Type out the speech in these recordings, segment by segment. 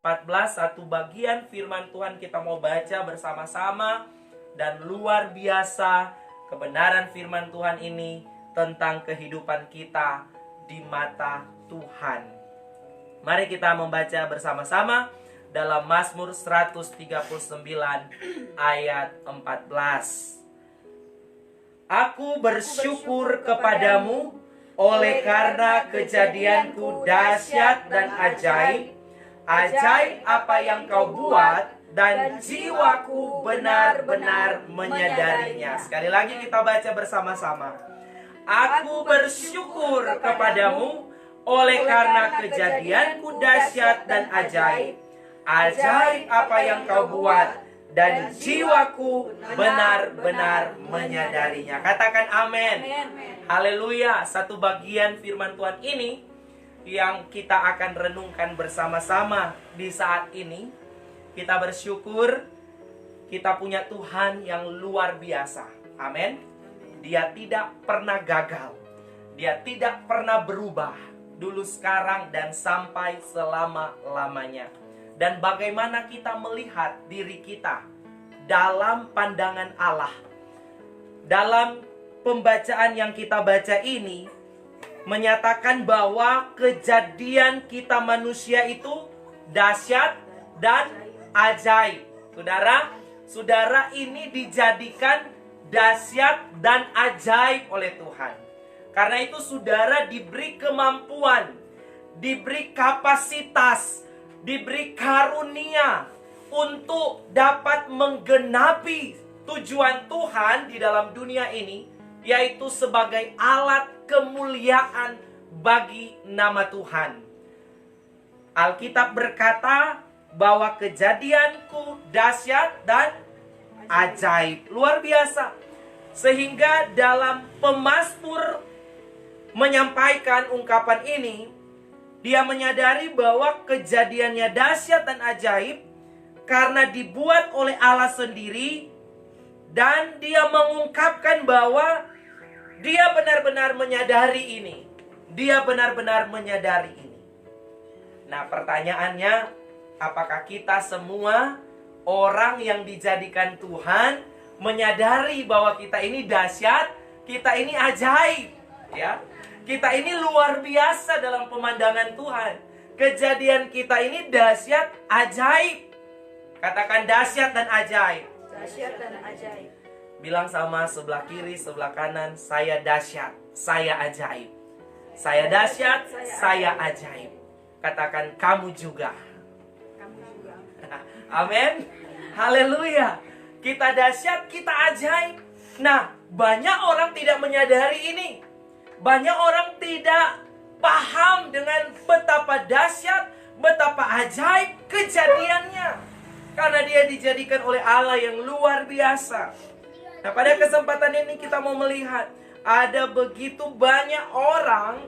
14, satu bagian firman Tuhan kita mau baca bersama-sama. Dan luar biasa kebenaran firman Tuhan ini tentang kehidupan kita di mata Tuhan. Mari kita membaca bersama-sama dalam Mazmur 139 ayat 14. Aku bersyukur kepadamu oleh karena kejadianku dahsyat dan ajaib. Ajaib apa yang kau buat, dan jiwaku benar-benar menyadarinya. Sekali lagi kita baca bersama-sama. Aku bersyukur kepadamu oleh karena kejadianku dahsyat dan ajaib. Ajaib apa yang kau buat, dan jiwaku benar-benar menyadarinya. Katakan amin. Haleluya. Satu bagian firman Tuhan ini yang kita akan renungkan bersama-sama di saat ini. Kita bersyukur kita punya Tuhan yang luar biasa. Amin. Dia tidak pernah gagal. Dia tidak pernah berubah. Dulu, sekarang, dan sampai selama-lamanya. Dan bagaimana kita melihat diri kita dalam pandangan Allah. Dalam pembacaan yang kita baca ini menyatakan bahwa kejadian kita manusia itu dahsyat dan ajaib. Saudara ini dijadikan dahsyat dan ajaib oleh Tuhan. Karena itu saudara diberi kemampuan, diberi kapasitas, diberi karunia untuk dapat menggenapi tujuan Tuhan di dalam dunia ini, yaitu sebagai alat kemuliaan bagi nama Tuhan. Alkitab berkata bahwa kejadianku dahsyat dan ajaib, luar biasa. Sehingga dalam pemazmur menyampaikan ungkapan ini, dia menyadari bahwa kejadiannya dahsyat dan ajaib karena dibuat oleh Allah sendiri. Dan dia mengungkapkan bahwa dia benar-benar menyadari ini. Dia benar-benar menyadari ini. Nah, pertanyaannya, apakah kita semua orang yang dijadikan Tuhan menyadari bahwa kita ini dahsyat, kita ini ajaib, ya? Kita ini luar biasa dalam pemandangan Tuhan. Kejadian kita ini dahsyat, ajaib. Katakan dahsyat dan ajaib. Dahsyat dan ajaib. Bilang sama sebelah kiri, sebelah kanan, saya dahsyat, saya ajaib. Saya dahsyat, saya ajaib. Katakan kamu juga. Amin. Haleluya. Kita dahsyat, kita ajaib. Nah, banyak orang tidak menyadari ini. Banyak orang tidak paham dengan betapa dahsyat, betapa ajaib kejadiannya. Karena dia dijadikan oleh Allah yang luar biasa. Nah, pada kesempatan ini kita mau melihat ada begitu banyak orang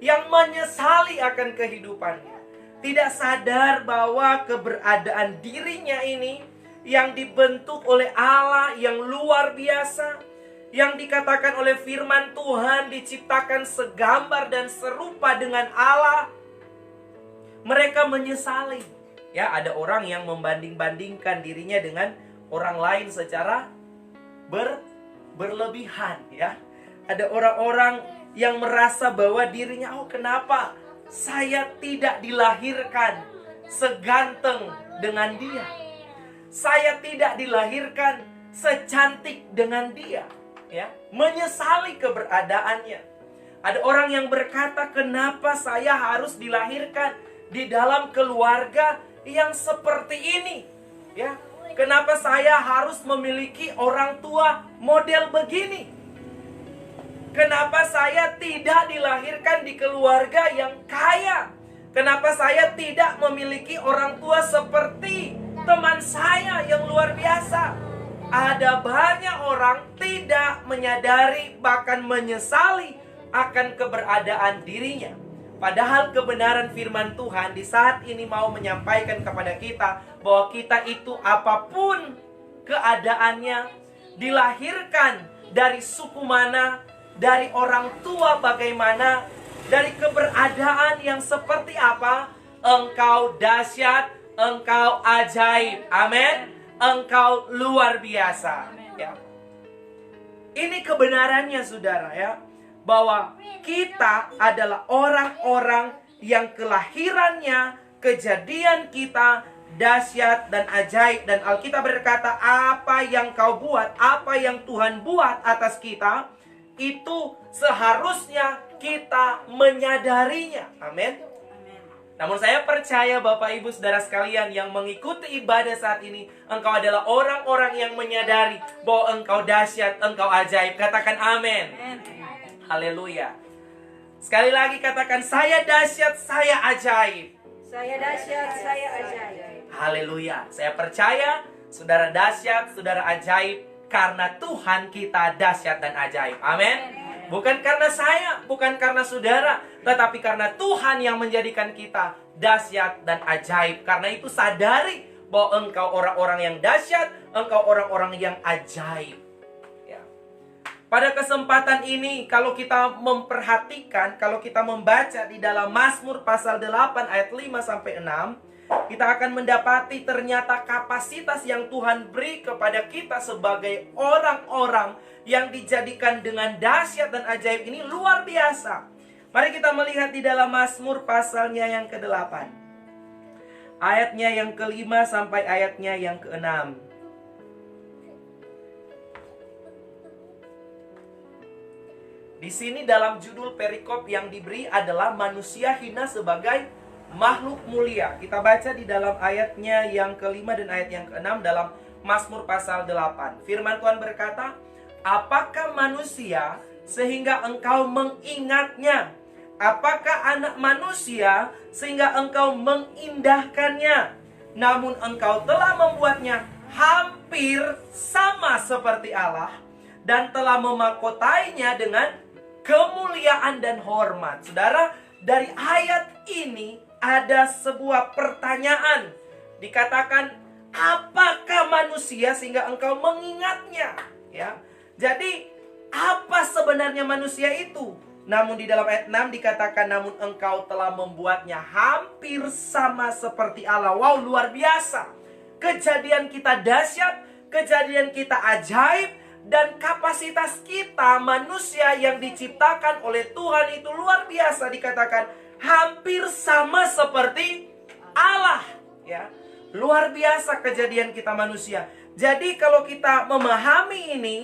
yang menyesali akan kehidupannya. Tidak sadar bahwa keberadaan dirinya ini yang dibentuk oleh Allah yang luar biasa, yang dikatakan oleh firman Tuhan diciptakan segambar dan serupa dengan Allah. Mereka menyesali. Ya, ada orang yang membanding-bandingkan dirinya dengan orang lain secara berlebihan, ya. Ada orang-orang yang merasa bahwa dirinya, oh kenapa saya tidak dilahirkan seganteng dengan dia. Saya tidak dilahirkan secantik dengan dia, ya. Menyesali keberadaannya. Ada orang yang berkata, kenapa saya harus dilahirkan di dalam keluarga yang seperti ini, ya. Kenapa saya harus memiliki orang tua model begini? Kenapa saya tidak dilahirkan di keluarga yang kaya? Kenapa saya tidak memiliki orang tua seperti teman saya yang luar biasa? Ada banyak orang tidak menyadari, bahkan menyesali akan keberadaan dirinya. Padahal kebenaran firman Tuhan di saat ini mau menyampaikan kepada kita bahwa kita itu apapun keadaannya, dilahirkan dari suku mana, dari orang tua bagaimana, dari keberadaan yang seperti apa, engkau dahsyat, Engkau ajaib. Amin. Engkau luar biasa. Ya. Ini kebenarannya saudara ya, bahwa kita adalah orang-orang yang kelahirannya, kejadian kita dahsyat dan ajaib. Dan Alkitab berkata, apa yang kau buat, apa yang Tuhan buat atas kita, itu seharusnya kita menyadarinya. Amin. Namun saya percaya Bapak Ibu Saudara sekalian yang mengikuti ibadah saat ini, engkau adalah orang-orang yang menyadari bahwa engkau dahsyat, engkau ajaib. Katakan amin. Haleluya. Sekali lagi katakan, saya dahsyat, saya ajaib. Saya dahsyat, saya ajaib. Haleluya. Saya percaya saudara dahsyat, saudara ajaib karena Tuhan kita dahsyat dan ajaib. Amin. Bukan karena saya, bukan karena saudara, tetapi karena Tuhan yang menjadikan kita dahsyat dan ajaib. Karena itu sadari bahwa engkau orang-orang yang dahsyat, engkau orang-orang yang ajaib. Ya. Pada kesempatan ini, kalau kita memperhatikan, kalau kita membaca di dalam Mazmur pasal 8 ayat 5 sampai 6, kita akan mendapati ternyata kapasitas yang Tuhan beri kepada kita sebagai orang-orang yang dijadikan dengan dahsyat dan ajaib ini luar biasa. Mari kita melihat di dalam Mazmur pasalnya yang ke-8. Ayatnya yang ke-5 sampai ayatnya yang ke-6. Di sini dalam judul perikop yang diberi adalah manusia hina sebagai makhluk mulia. Kita baca di dalam ayatnya yang ke-5 dan ayat yang ke-6 dalam Mazmur pasal 8. Firman Tuhan berkata, apakah manusia sehingga engkau mengingatnya? Apakah anak manusia sehingga engkau mengindahkannya? Namun engkau telah membuatnya hampir sama seperti Allah dan telah memakotainya dengan kemuliaan dan hormat. Saudara, dari ayat ini ada sebuah pertanyaan. Dikatakan, apakah manusia sehingga engkau mengingatnya? Ya. Jadi, apa sebenarnya manusia itu? Namun di dalam ayat 6 dikatakan, namun engkau telah membuatnya hampir sama seperti Allah. Wow, luar biasa. Kejadian kita dahsyat, kejadian kita ajaib, dan kapasitas kita manusia yang diciptakan oleh Tuhan itu luar biasa. Dikatakan hampir sama seperti Allah, ya. Luar biasa kejadian kita manusia. Jadi kalau kita memahami ini,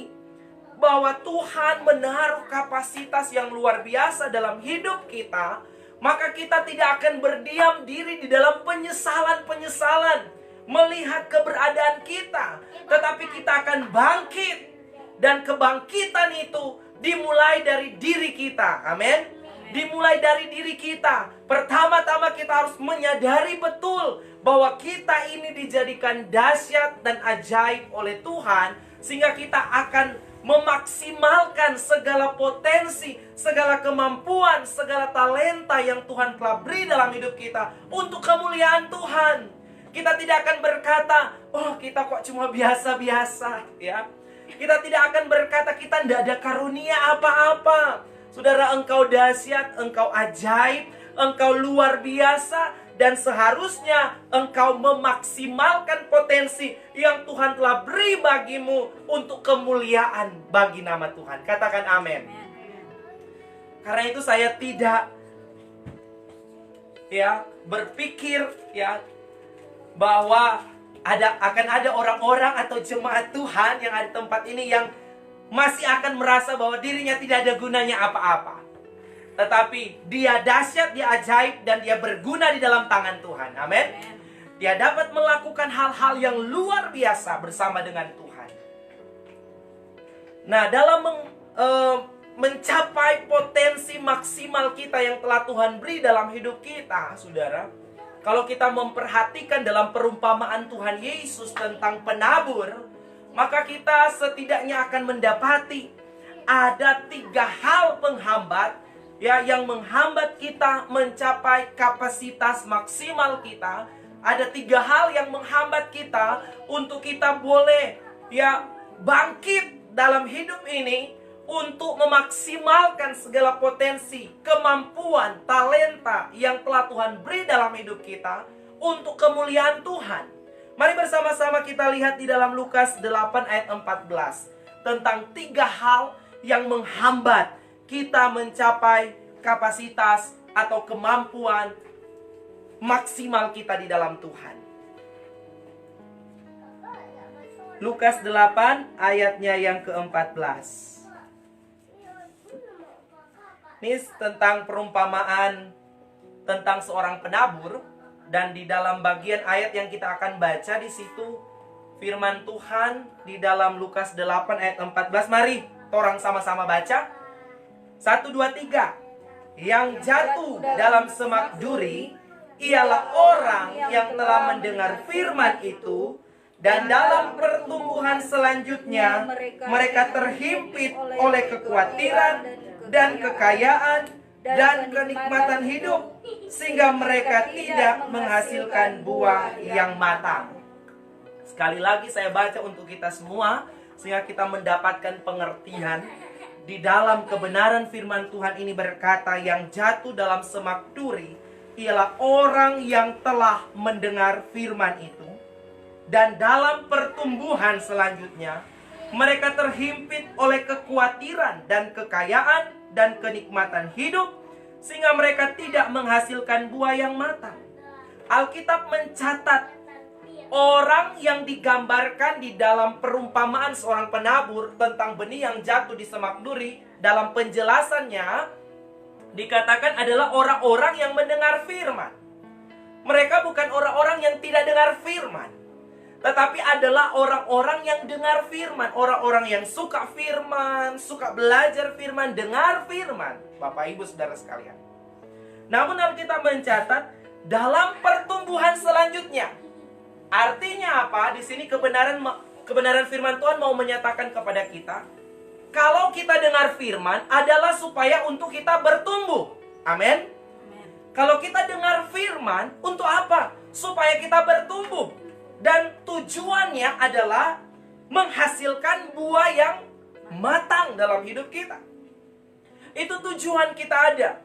bahwa Tuhan menaruh kapasitas yang luar biasa dalam hidup kita, maka kita tidak akan berdiam diri di dalam penyesalan-penyesalan melihat keberadaan kita, tetapi kita akan bangkit. Dan kebangkitan itu dimulai dari diri kita. Amin. Dimulai dari diri kita. Pertama-tama kita harus menyadari betul bahwa kita ini dijadikan dahsyat dan ajaib oleh Tuhan, sehingga kita akan memaksimalkan segala potensi, segala kemampuan, segala talenta yang Tuhan telah beri dalam hidup kita untuk kemuliaan Tuhan. Kita tidak akan berkata, oh kita kok cuma biasa-biasa, ya. Kita tidak akan berkata kita tidak ada karunia apa-apa. Saudara, engkau dahsyat, engkau ajaib, engkau luar biasa, dan seharusnya engkau memaksimalkan potensi yang Tuhan telah beri bagimu untuk kemuliaan bagi nama Tuhan. Katakan amin. Karena itu saya tidak berpikir bahwa akan ada orang-orang atau jemaat Tuhan yang ada di tempat ini yang masih akan merasa bahwa dirinya tidak ada gunanya apa-apa. Tetapi dia dahsyat, dia ajaib, dan dia berguna di dalam tangan Tuhan. Amin. Dia dapat melakukan hal-hal yang luar biasa bersama dengan Tuhan. Nah, dalam mencapai potensi maksimal kita yang telah Tuhan beri dalam hidup kita, saudara, kalau kita memperhatikan dalam perumpamaan Tuhan Yesus tentang penabur, maka kita setidaknya akan mendapati ada 3 hal penghambat yang menghambat kita mencapai kapasitas maksimal kita. Ada 3 hal yang menghambat kita untuk kita boleh bangkit dalam hidup ini untuk memaksimalkan segala potensi, kemampuan, talenta yang telah Tuhan beri dalam hidup kita, untuk kemuliaan Tuhan. Mari bersama-sama kita lihat di dalam Lukas 8 ayat 14 tentang 3 hal yang menghambat kita mencapai kapasitas atau kemampuan maksimal kita di dalam Tuhan. Lukas 8 ayatnya yang ke-14. Ini tentang perumpamaan tentang seorang penabur, dan di dalam bagian ayat yang kita akan baca di situ firman Tuhan di dalam Lukas 8 ayat 14. Mari orang sama-sama baca. 1 2 3. Yang jatuh dalam semak duri ialah orang yang telah mendengar firman itu, dan dalam pertumbuhan selanjutnya mereka terhimpit oleh kekhawatiran dan kekayaan dan kenikmatan hidup, sehingga mereka tidak menghasilkan buah yang matang. Sekali lagi saya baca untuk kita semua, sehingga kita mendapatkan pengertian. Di dalam kebenaran firman Tuhan ini berkata, yang jatuh dalam semak duri ialah orang yang telah mendengar firman itu, dan dalam pertumbuhan selanjutnya mereka terhimpit oleh kekhawatiran dan kekayaan dan kenikmatan hidup, sehingga mereka tidak menghasilkan buah yang matang. Alkitab mencatat orang yang digambarkan di dalam perumpamaan seorang penabur tentang benih yang jatuh di semak duri. Dalam penjelasannya dikatakan adalah orang-orang yang mendengar firman. Mereka bukan orang-orang yang tidak dengar firman, tetapi adalah orang-orang yang dengar firman. Orang-orang yang suka firman, suka belajar firman, dengar firman. Bapak Ibu Saudara sekalian. Namun Alkitab mencatat dalam pertumbuhan selanjutnya. Artinya apa? Di sini kebenaran firman Tuhan mau menyatakan kepada kita, kalau kita dengar firman adalah supaya untuk kita bertumbuh. Amin. Kalau kita dengar firman untuk apa? Supaya kita bertumbuh. Dan tujuannya adalah menghasilkan buah yang matang dalam hidup kita. Itu tujuan kita ada.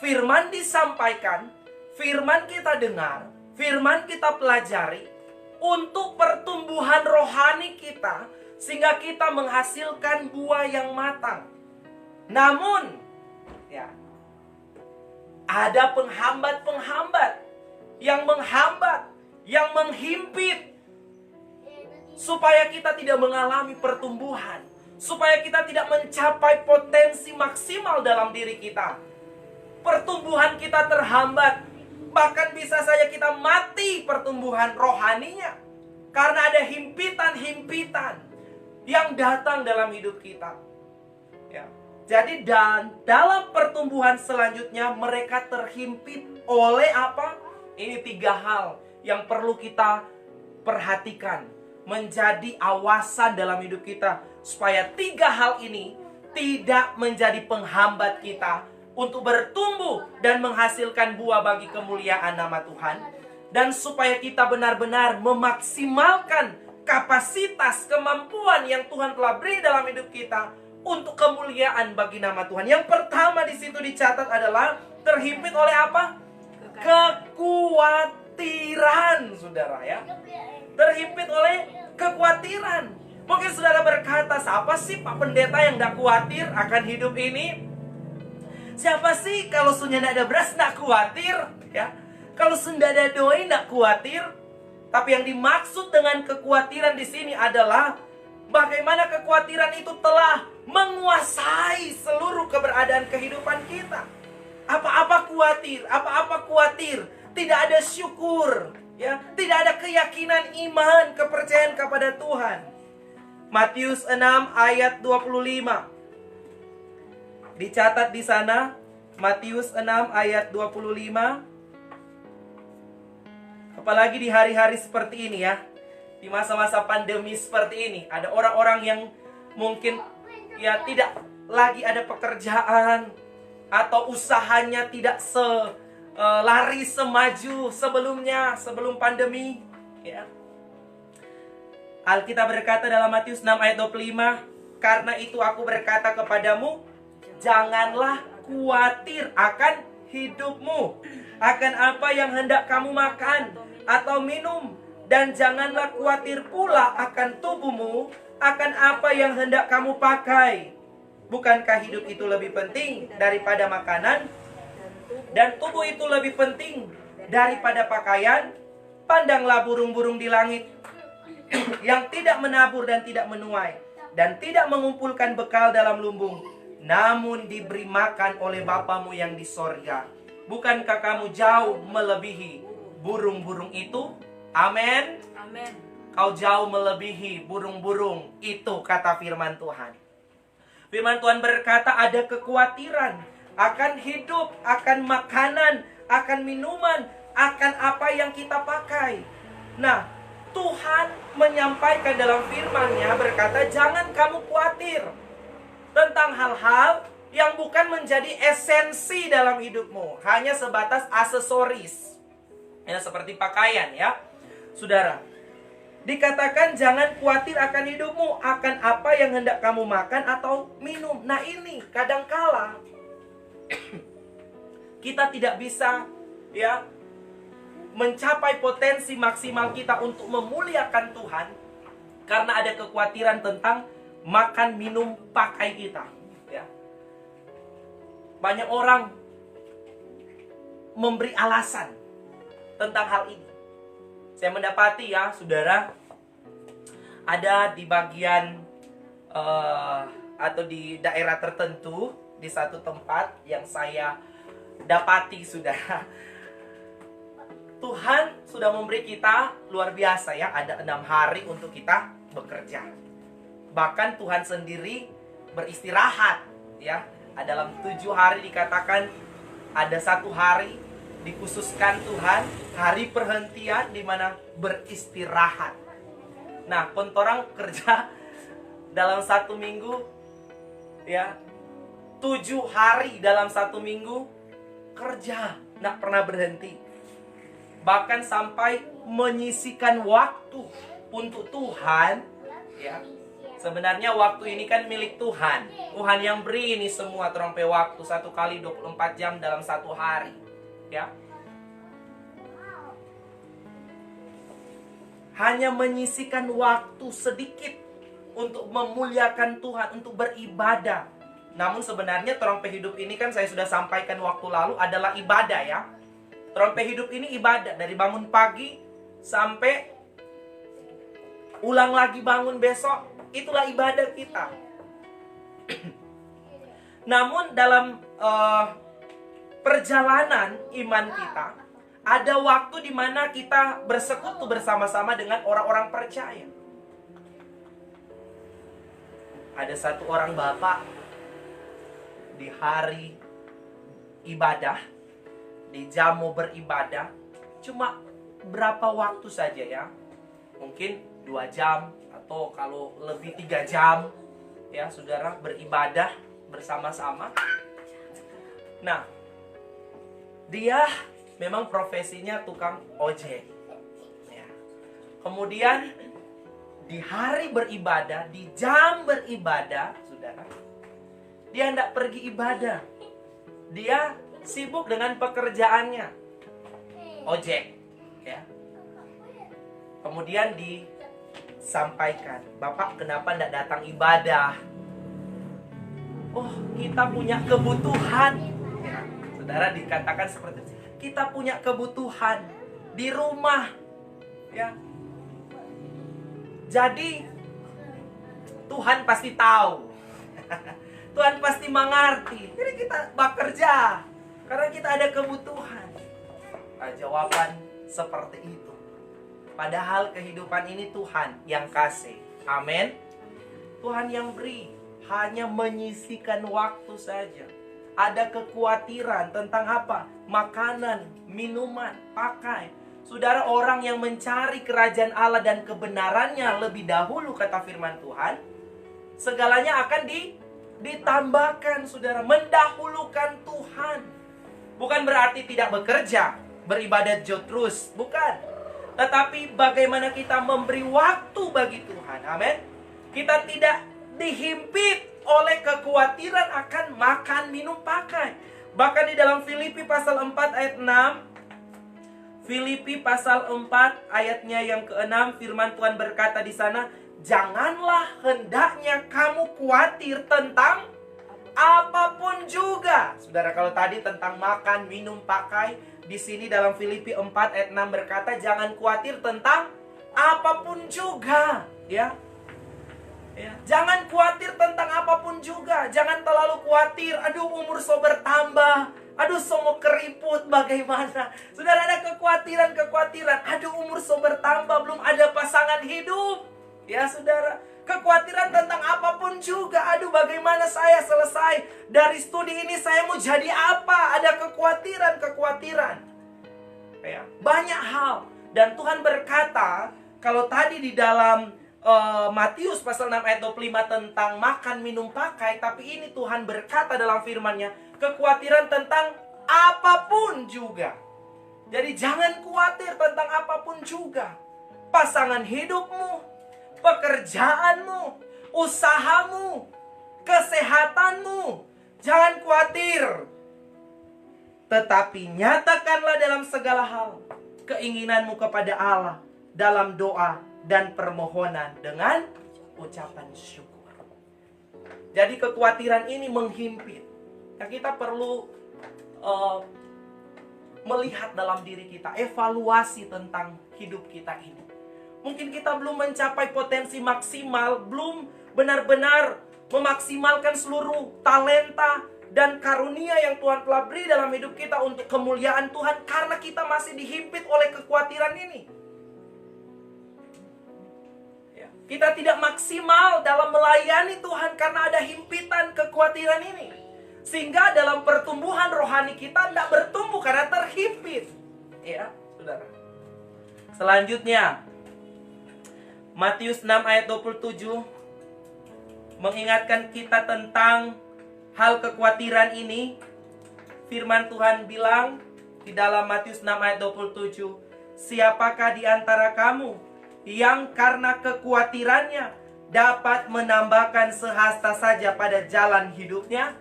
Firman disampaikan, firman kita dengar, firman kita pelajari untuk pertumbuhan rohani kita, sehingga kita menghasilkan buah yang matang. Namun, ada penghambat-penghambat yang menghambat, yang menghimpit, supaya kita tidak mengalami pertumbuhan, supaya kita tidak mencapai potensi maksimal dalam diri kita. Pertumbuhan kita terhambat, bahkan bisa saja kita mati pertumbuhan rohaninya, karena ada himpitan-himpitan yang datang dalam hidup kita. Jadi dalam pertumbuhan selanjutnya mereka terhimpit oleh apa? Ini 3 hal yang perlu kita perhatikan, menjadi awasan dalam hidup kita, supaya 3 hal ini tidak menjadi penghambat kita untuk bertumbuh dan menghasilkan buah bagi kemuliaan nama Tuhan, dan supaya kita benar-benar memaksimalkan kapasitas kemampuan yang Tuhan telah beri dalam hidup kita untuk kemuliaan bagi nama Tuhan. Yang pertama di situ dicatat adalah terhimpit oleh apa? Kekhawatiran, saudara ya. Terhimpit oleh kekhawatiran. Mungkin saudara berkata, siapa sih Pak Pendeta yang tidak khawatir akan hidup ini? Siapa sih kalau sudah tidak ada beras tidak khawatir? Ya, kalau sudah ada doi tidak khawatir. Tapi yang dimaksud dengan kekhawatiran di sini adalah bagaimana kekhawatiran itu telah menguasai seluruh keberadaan kehidupan kita. Apa-apa khawatir, tidak ada syukur, ya, tidak ada keyakinan iman, kepercayaan kepada Tuhan. Matius 6 ayat 25. Dicatat di sana, Matius 6 ayat 25. Apalagi di hari-hari seperti ini ya, di masa-masa pandemi seperti ini, ada orang-orang yang mungkin ya tidak lagi ada pekerjaan, atau usahanya tidak lari semaju sebelumnya, sebelum pandemi ya. Alkitab berkata dalam Matius 6 ayat 25, karena itu aku berkata kepadamu, janganlah khawatir akan hidupmu, akan apa yang hendak kamu makan atau minum, dan janganlah khawatir pula akan tubuhmu, akan apa yang hendak kamu pakai. Bukankah hidup itu lebih penting daripada makanan, dan tubuh itu lebih penting daripada pakaian? Pandanglah burung-burung di langit, yang tidak menabur dan tidak menuai, dan tidak mengumpulkan bekal dalam lumbung, namun diberi makan oleh Bapamu yang di sorga. Bukankah kamu jauh melebihi burung-burung itu? Amin. Amin. Kau jauh melebihi burung-burung itu, kata firman Tuhan. Firman Tuhan berkata ada kekhawatiran akan hidup, akan makanan, akan minuman, akan apa yang kita pakai. Nah, Tuhan menyampaikan dalam firman-Nya berkata, jangan kamu khawatir tentang hal-hal yang bukan menjadi esensi dalam hidupmu, hanya sebatas aksesoris. Ya, seperti pakaian ya. Saudara, dikatakan jangan khawatir akan hidupmu, akan apa yang hendak kamu makan atau minum. Nah, ini kadangkala kita tidak bisa ya mencapai potensi maksimal kita untuk memuliakan Tuhan karena ada kekhawatiran tentang makan, minum, pakai kita. Ya. Banyak orang memberi alasan tentang hal ini. Saya mendapati ya, saudara, ada di bagian atau di daerah tertentu, di satu tempat yang saya dapati, saudara, Tuhan sudah memberi kita luar biasa ya, ada 6 hari untuk kita bekerja. Bahkan Tuhan sendiri beristirahat ya. Dalam 7 hari dikatakan ada 1 hari dikhususkan Tuhan, hari perhentian di mana beristirahat. Nah, kontorang kerja dalam 1 minggu ya, 7 hari dalam 1 minggu kerja, nggak pernah berhenti. Bahkan sampai menyisikan waktu untuk Tuhan ya. Sebenarnya waktu ini kan milik Tuhan. Tuhan yang beri ini semua, terompe waktu 1 kali 24 jam dalam 1 hari ya. Hanya menyisikan waktu sedikit untuk memuliakan Tuhan, untuk beribadah. Namun sebenarnya terompe hidup ini kan saya sudah sampaikan waktu lalu adalah ibadah ya. Terompe hidup ini ibadah, dari bangun pagi sampai ulang lagi bangun besok, itulah ibadah kita. Namun dalam perjalanan iman kita, ada waktu di mana kita bersekutu bersama-sama dengan orang-orang percaya. Ada satu orang bapak di hari ibadah, di jam mau beribadah, cuma berapa waktu saja ya, mungkin 2 jam atau kalau lebih 3 jam ya, saudara, beribadah bersama-sama. Nah, dia memang profesinya tukang ojek ya. Kemudian di hari beribadah, di jam beribadah, saudara, dia hendak pergi ibadah. Dia sibuk dengan pekerjaannya, ojek ya. Kemudian disampaikan, Bapak kenapa tidak datang ibadah? Oh, kita punya kebutuhan ya. Saudara, dikatakan seperti itu. Kita punya kebutuhan di rumah ya. Jadi Tuhan pasti tahu. Tuhan pasti mengerti. Jadi kita bekerja karena kita ada kebutuhan. Nah, jawaban seperti itu. Padahal kehidupan ini Tuhan yang kasih. Amin. Tuhan yang beri. Hanya menyisikan waktu saja. Ada kekhawatiran tentang apa? Makanan, minuman, pakai. Saudara, orang yang mencari kerajaan Allah dan kebenarannya lebih dahulu, kata firman Tuhan, segalanya akan ditambahkan, saudara. Mendahulukan Tuhan. Bukan berarti tidak bekerja, beribadat terus, bukan. Tetapi bagaimana kita memberi waktu bagi Tuhan. Amin. Kita tidak dihimpit oleh kekhawatiran akan makan, minum, pakai. Bahkan di dalam Filipi pasal 4 ayat 6, Filipi pasal 4 ayatnya yang ke-6, firman Tuhan berkata di sana, janganlah hendaknya kamu khawatir tentang apapun juga. Saudara, kalau tadi tentang makan, minum, pakai, di sini dalam Filipi 4 ayat 6 berkata, jangan khawatir tentang apapun juga, ya. Jangan khawatir tentang apapun juga. Jangan terlalu khawatir, aduh umur so bertambah, aduh so mau keriput bagaimana. Saudara, ada kekhawatiran, aduh umur so bertambah, belum ada pasangan hidup. Ya saudara, kekhawatiran tentang apapun juga. Aduh bagaimana saya selesai dari studi ini, saya mau jadi apa. Ada kekhawatiran. Ya, banyak hal. Dan Tuhan berkata, kalau tadi di dalam Matius pasal 6 ayat 25 tentang makan, minum, pakai, tapi ini Tuhan berkata dalam firman-Nya, kekhawatiran tentang apapun juga. Jadi jangan khawatir tentang apapun juga. Pasangan hidupmu, pekerjaanmu, usahamu, kesehatanmu, jangan khawatir. Tetapi nyatakanlah dalam segala hal keinginanmu kepada Allah dalam doa dan permohonan dengan ucapan syukur. Jadi kekhawatiran ini menghimpit. Nah, kita perlu melihat dalam diri kita, evaluasi tentang hidup kita ini. Mungkin kita belum mencapai potensi maksimal, belum benar-benar memaksimalkan seluruh talenta dan karunia yang Tuhan telah beri dalam hidup kita untuk kemuliaan Tuhan, karena kita masih dihimpit oleh kekhawatiran ini. Kita tidak maksimal dalam melayani Tuhan karena ada himpitan kekhawatiran ini. Sehingga dalam pertumbuhan rohani kita tidak bertumbuh karena terhimpit. Ya, saudara. Selanjutnya, Matius 6 ayat 27 mengingatkan kita tentang hal kekhawatiran ini. Firman Tuhan bilang di dalam Matius 6 ayat 27, siapakah di antara kamu yang karena kekhawatirannya dapat menambahkan sehasta saja pada jalan hidupnya?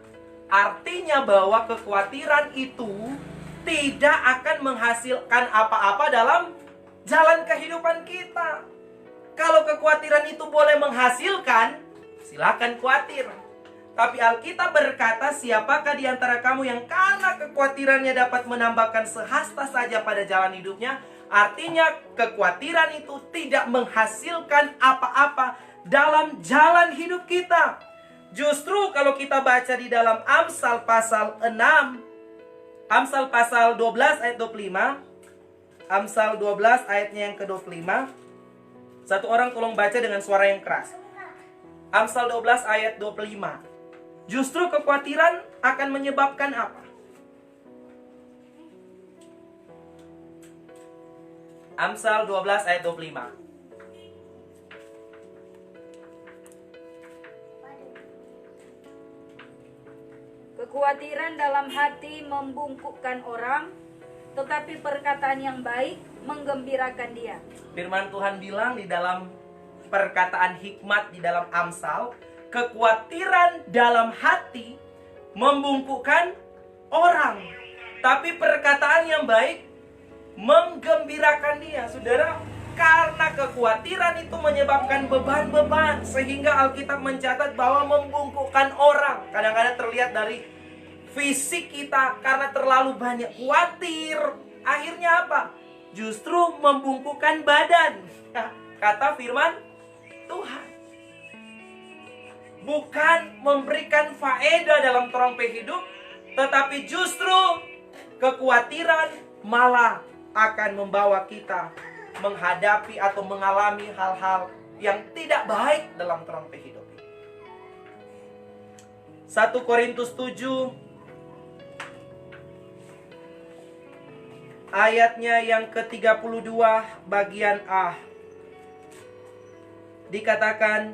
Artinya bahwa kekhawatiran itu tidak akan menghasilkan apa-apa dalam jalan kehidupan kita. Kalau kekhawatiran itu boleh menghasilkan, silakan khawatir. Tapi Alkitab berkata, siapakah di antara kamu yang karena kekhawatirannya dapat menambahkan sehasta saja pada jalan hidupnya? Artinya kekhawatiran itu tidak menghasilkan apa-apa dalam jalan hidup kita. Justru kalau kita baca di dalam Amsal pasal 6, Amsal pasal 12 ayat 25, Amsal 12 ayatnya yang ke-25. Satu orang tolong baca dengan suara yang keras. Amsal 12 ayat 25. Justru kekhawatiran akan menyebabkan apa? Amsal 12 ayat 25. Kekhawatiran dalam hati membungkukkan orang, tetapi perkataan yang baik menggembirakan dia. Firman Tuhan bilang di dalam perkataan hikmat di dalam Amsal, kekhawatiran dalam hati membungkukkan orang, tapi perkataan yang baik menggembirakan dia. Saudara, karena kekhawatiran itu menyebabkan beban-beban, sehingga Alkitab mencatat bahwa membungkukkan orang. Kadang-kadang terlihat dari fisik kita karena terlalu banyak khawatir. Akhirnya apa? Justru membungkukkan badan. Kata firman Tuhan, bukan memberikan faedah dalam terompe hidup, tetapi justru kekhawatiran malah akan membawa kita menghadapi atau mengalami hal-hal yang tidak baik dalam terompe hidup. 1 Korintus 7 ayatnya yang ke-32 bagian A. Dikatakan,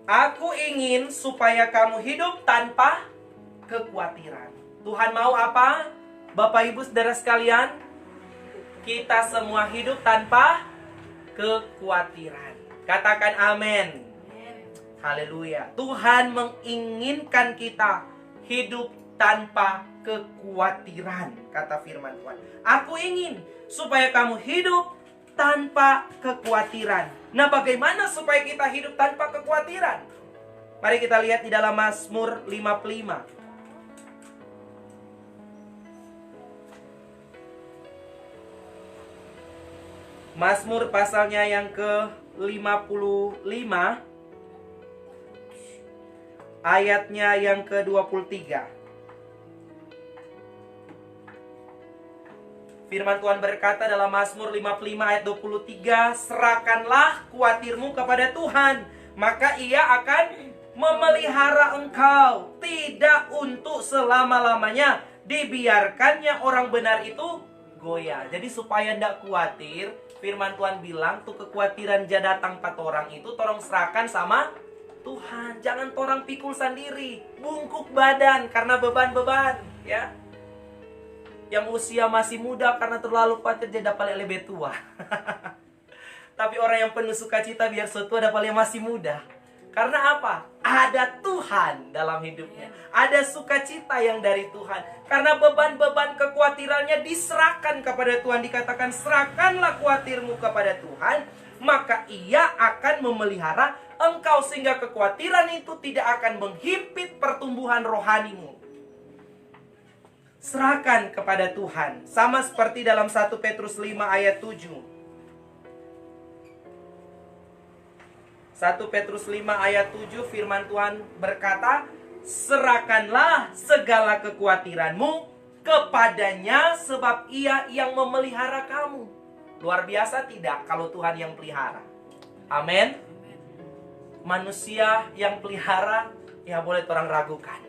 aku ingin supaya kamu hidup tanpa kekhawatiran. Tuhan mau apa? Bapak Ibu Saudara sekalian, kita semua hidup tanpa kekhawatiran. Katakan amin. Haleluya. Tuhan menginginkan kita hidup tanpa kekhawatiran, kata firman Tuhan. Aku ingin supaya kamu hidup tanpa kekhawatiran. Nah, bagaimana supaya kita hidup tanpa kekhawatiran? Mari kita lihat di dalam Mazmur 55. Mazmur pasalnya yang ke-55, ayatnya yang ke-23. Firman Tuhan berkata dalam Mazmur 55 ayat 23, serahkanlah khawatirmu kepada Tuhan, maka Ia akan memelihara engkau. Tidak untuk selama-lamanya dibiarkannya orang benar itu goyah. Jadi supaya tidak khawatir, firman Tuhan bilang tuh kekhawatiran datang 4 orang itu tolong serahkan sama Tuhan. Jangan torang pikul sendiri, bungkuk badan karena beban-beban, ya. Yang usia masih muda karena terlalu khawatir jadi dapat lebih tua. Tapi orang yang penuh sukacita biar setua dapat yang masih muda. Karena apa? Ada Tuhan dalam hidupnya. Ada sukacita yang dari Tuhan. Karena beban-beban kekhawatirannya diserahkan kepada Tuhan. Dikatakan serahkanlah khawatirmu kepada Tuhan, maka Ia akan memelihara engkau sehingga kekhawatiran itu tidak akan menghimpit pertumbuhan rohanimu. Serahkan kepada Tuhan. Sama seperti dalam 1 Petrus 5 ayat 7. 1 Petrus 5 ayat 7 firman Tuhan berkata, serahkanlah segala kekhawatiranmu kepadanya sebab Ia yang memelihara kamu. Luar biasa tidak kalau Tuhan yang pelihara? Amin. Manusia yang pelihara ya boleh orang ragukan.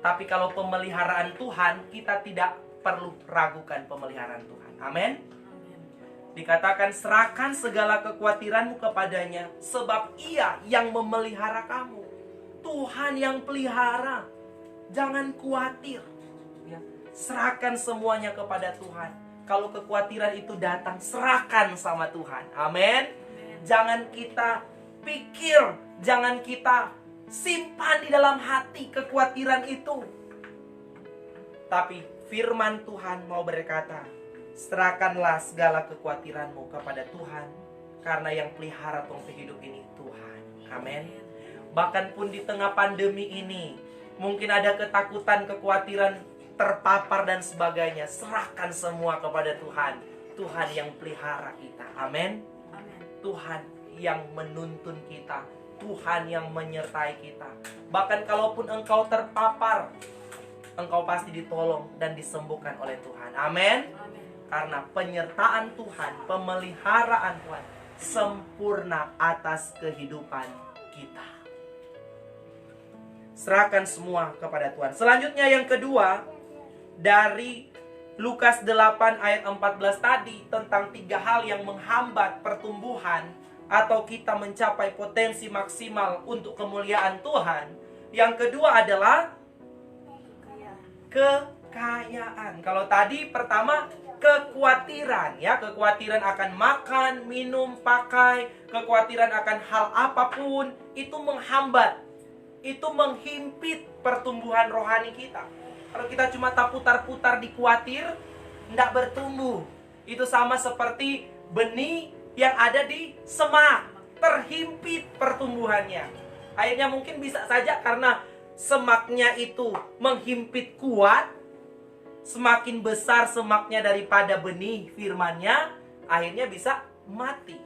Tapi kalau pemeliharaan Tuhan, kita tidak perlu ragukan pemeliharaan Tuhan. Amin. Dikatakan serahkan segala kekhawatiranmu kepadanya sebab Ia yang memelihara kamu. Tuhan yang pelihara. Jangan khawatir, ya. Serahkan semuanya kepada Tuhan. Kalau kekhawatiran itu datang, serahkan sama Tuhan. Amin. Jangan kita pikir, jangan kita simpan di dalam hati kekhawatiran itu. Tapi firman Tuhan mau berkata, serahkanlah segala kekhawatiranmu kepada Tuhan, karena yang pelihara tong hidup ini Tuhan. Amin. Bahkan pun di tengah pandemi ini, mungkin ada ketakutan, kekhawatiran, terpapar dan sebagainya. Serahkan semua kepada Tuhan. Tuhan yang pelihara kita. Amin. Tuhan yang menuntun kita. Tuhan yang menyertai kita. Bahkan kalaupun engkau terpapar, engkau pasti ditolong dan disembuhkan oleh Tuhan. Amin. Karena penyertaan Tuhan, pemeliharaan Tuhan sempurna atas kehidupan kita. Serahkan semua kepada Tuhan. Selanjutnya yang kedua, dari Lukas 8 ayat 14 tadi, tentang 3 hal yang menghambat pertumbuhan atau kita mencapai potensi maksimal untuk kemuliaan Tuhan. Yang kedua adalah kekayaan. Kalau tadi pertama kekhawatiran, ya, kekhawatiran akan makan, minum, pakai, kekhawatiran akan hal apapun, itu menghambat, itu menghimpit pertumbuhan rohani kita. Kalau kita cuma tak putar-putar di khawatir, tidak bertumbuh. Itu sama seperti benih yang ada di semak, terhimpit pertumbuhannya. Akhirnya mungkin bisa saja karena semaknya itu menghimpit kuat, semakin besar semaknya daripada benih firman-Nya, akhirnya bisa mati.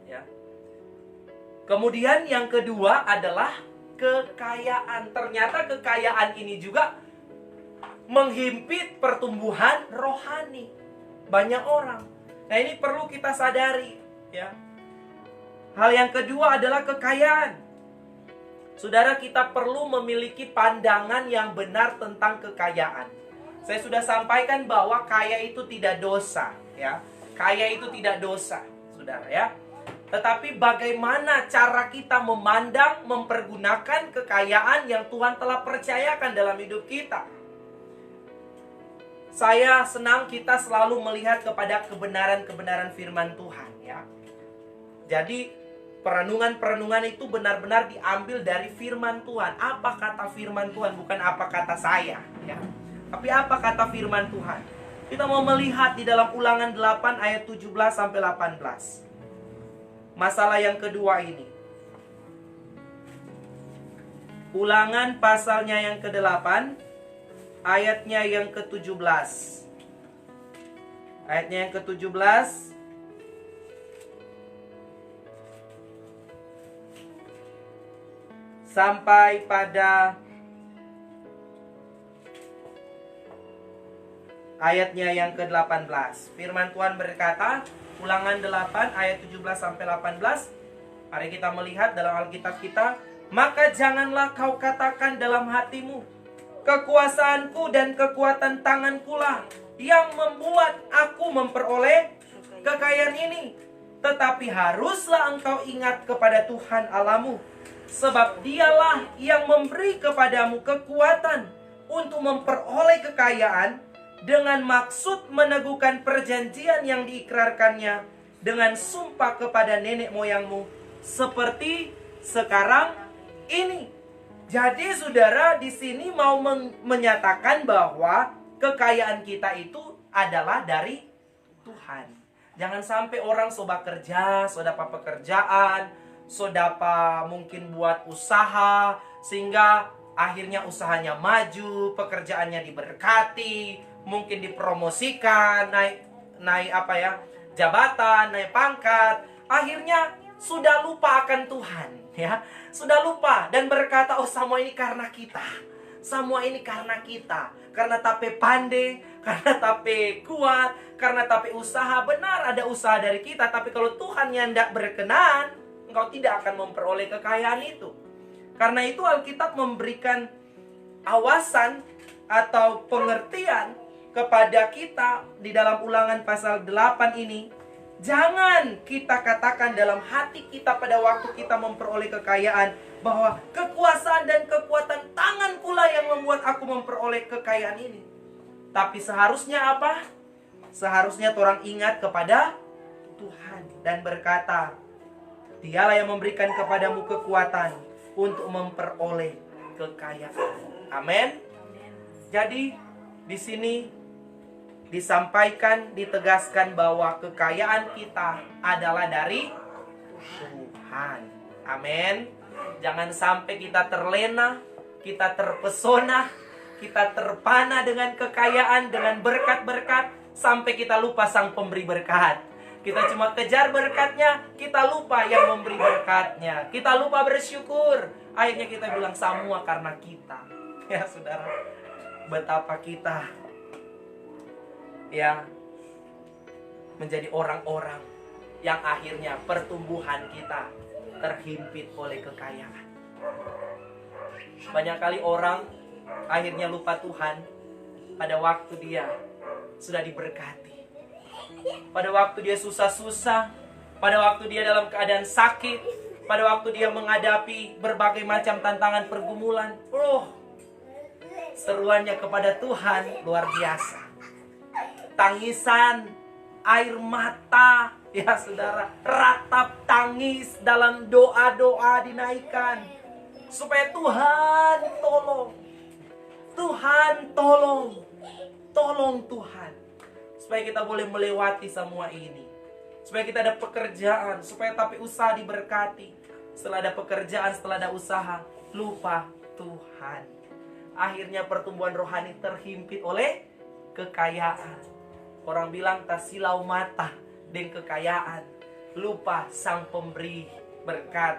Ya. Kemudian yang kedua adalah kekayaan. Ternyata kekayaan ini juga menghimpit pertumbuhan rohani banyak orang. Nah, ini perlu kita sadari, ya. Hal yang kedua adalah kekayaan. Saudara, kita perlu memiliki pandangan yang benar tentang kekayaan. Saya sudah sampaikan bahwa kaya itu tidak dosa, ya. Kaya itu tidak dosa, saudara, ya. Tetapi bagaimana cara kita memandang, mempergunakan kekayaan yang Tuhan telah percayakan dalam hidup kita. Saya senang kita selalu melihat kepada kebenaran-kebenaran firman Tuhan, ya. Jadi Perenungan-perenungan itu benar-benar diambil dari firman Tuhan. Apa kata firman Tuhan, bukan apa kata saya, ya. Tapi apa kata firman Tuhan? Kita mau melihat di dalam Ulangan 8 ayat 17 sampai 18. Masalah yang kedua ini. Ulangan pasalnya yang ke-8, ayatnya yang ke-17. Ayatnya yang ke-17 sampai pada ayatnya yang ke-18. Firman Tuhan berkata, Ulangan 8 ayat 17 sampai 18. Mari kita melihat dalam Alkitab kita. Maka janganlah kau katakan dalam hatimu, kekuasaanku dan kekuatan tanganku lah yang membuat aku memperoleh kekayaan ini. Tetapi haruslah engkau ingat kepada Tuhan Allahmu, sebab dialah yang memberi kepadamu kekuatan untuk memperoleh kekayaan dengan maksud meneguhkan perjanjian yang diikrarkannya dengan sumpah kepada nenek moyangmu seperti sekarang ini. Jadi saudara di sini mau menyatakan bahwa kekayaan kita itu adalah dari Tuhan. Jangan sampai orang soba kerja, sodapa pekerjaan, sodapa mungkin buat usaha, sehingga akhirnya usahanya maju, pekerjaannya diberkati, mungkin dipromosikan, naik jabatan, naik pangkat, akhirnya sudah lupa akan Tuhan, ya. Sudah lupa dan berkata, oh semua ini karena kita. Semua ini karena kita. Karena tape pandai, karena tape kuat, karena tape usaha. Benar ada usaha dari kita, tapi kalau Tuhan yang tidak berkenan, engkau tidak akan memperoleh kekayaan itu. Karena itu Alkitab memberikan awasan atau pengertian kepada kita di dalam Ulangan pasal 8 ini. Jangan kita katakan dalam hati kita pada waktu kita memperoleh kekayaan bahwa kekuasaan dan kekuatan tanganku lah yang membuat aku memperoleh kekayaan ini. Tapi seharusnya apa? Seharusnya orang ingat kepada Tuhan dan berkata, Dialah yang memberikan kepadamu kekuatan untuk memperoleh kekayaan. Amin. Jadi di sini disampaikan, ditegaskan bahwa kekayaan kita adalah dari Tuhan. Amin. Jangan sampai kita terlena, kita terpesona, kita terpana dengan kekayaan, dengan berkat-berkat, sampai kita lupa sang pemberi berkat. Kita cuma kejar berkatnya, kita lupa yang memberi berkatnya. Kita lupa bersyukur. Akhirnya kita bilang semua karena kita. Ya saudara, betapa kita ya menjadi orang-orang yang akhirnya pertumbuhan kita terhimpit oleh kekayaan. Banyak kali orang akhirnya lupa Tuhan pada waktu dia sudah diberkati, pada waktu dia susah-susah, pada waktu dia dalam keadaan sakit, pada waktu dia menghadapi berbagai macam tantangan pergumulan. Seruannya kepada Tuhan luar biasa. Tangisan, air mata, ya saudara, ratap tangis dalam doa-doa dinaikkan. Supaya Tuhan tolong. Tuhan tolong. Tolong Tuhan. Supaya kita boleh melewati semua ini. Supaya kita ada pekerjaan. Supaya tapi usaha diberkati. Setelah ada pekerjaan, setelah ada usaha, lupa Tuhan. Akhirnya pertumbuhan rohani terhimpit oleh kekayaan. Orang bilang tak silau mata dengan kekayaan. Lupa sang pemberi berkat,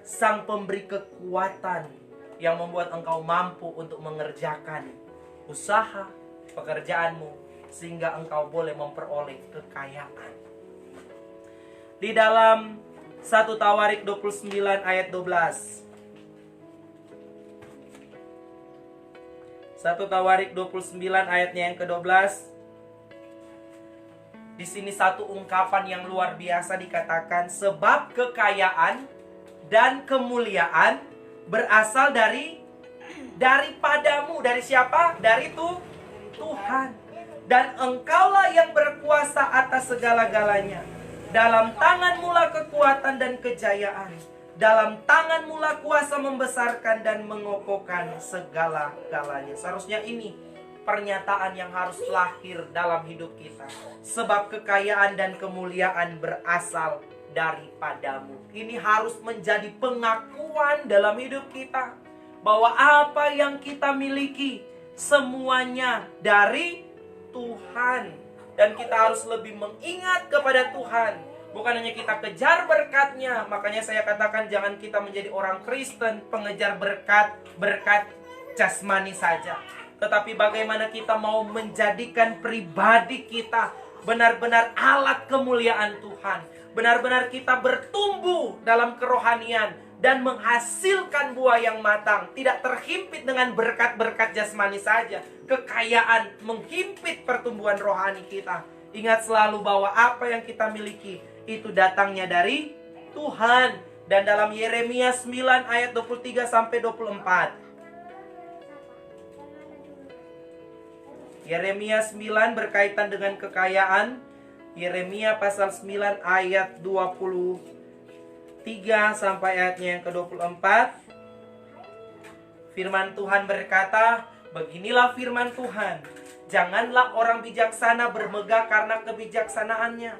sang pemberi kekuatan yang membuat engkau mampu untuk mengerjakan usaha, pekerjaanmu, sehingga engkau boleh memperoleh kekayaan. Di dalam 1 Tawarik 29 ayat 12. 1 Tawarik 29 ayatnya yang ke-12. Di sini satu ungkapan yang luar biasa dikatakan, sebab kekayaan dan kemuliaan berasal daripadamu. Dari siapa? Dari Tuhan. Dan engkaulah yang berkuasa atas segala-galanya. Dalam tangan mula kekuatan dan kejayaan. Dalam tangan mula kuasa membesarkan dan mengokohkan segala-galanya. Seharusnya ini pernyataan yang harus lahir dalam hidup kita. Sebab kekayaan dan kemuliaan berasal daripadamu. Ini harus menjadi pengakuan dalam hidup kita. Bahwa apa yang kita miliki semuanya dari Tuhan. Dan kita harus lebih mengingat kepada Tuhan. Bukan hanya kita kejar berkatnya. Makanya saya katakan jangan kita menjadi orang Kristen pengejar berkat jasmani saja. Tetapi bagaimana kita mau menjadikan pribadi kita benar-benar alat kemuliaan Tuhan. Benar-benar kita bertumbuh dalam kerohanian dan menghasilkan buah yang matang. Tidak terhimpit dengan berkat-berkat jasmani saja. Kekayaan menghimpit pertumbuhan rohani kita. Ingat selalu bahwa apa yang kita miliki itu datangnya dari Tuhan. Dan dalam Yeremia 9 ayat 23 sampai 24. Yeremia 9 berkaitan dengan kekayaan. Yeremia pasal 9 ayat 23 sampai ayatnya yang ke-24. Firman Tuhan berkata, beginilah firman Tuhan. Janganlah orang bijaksana bermegah karena kebijaksanaannya.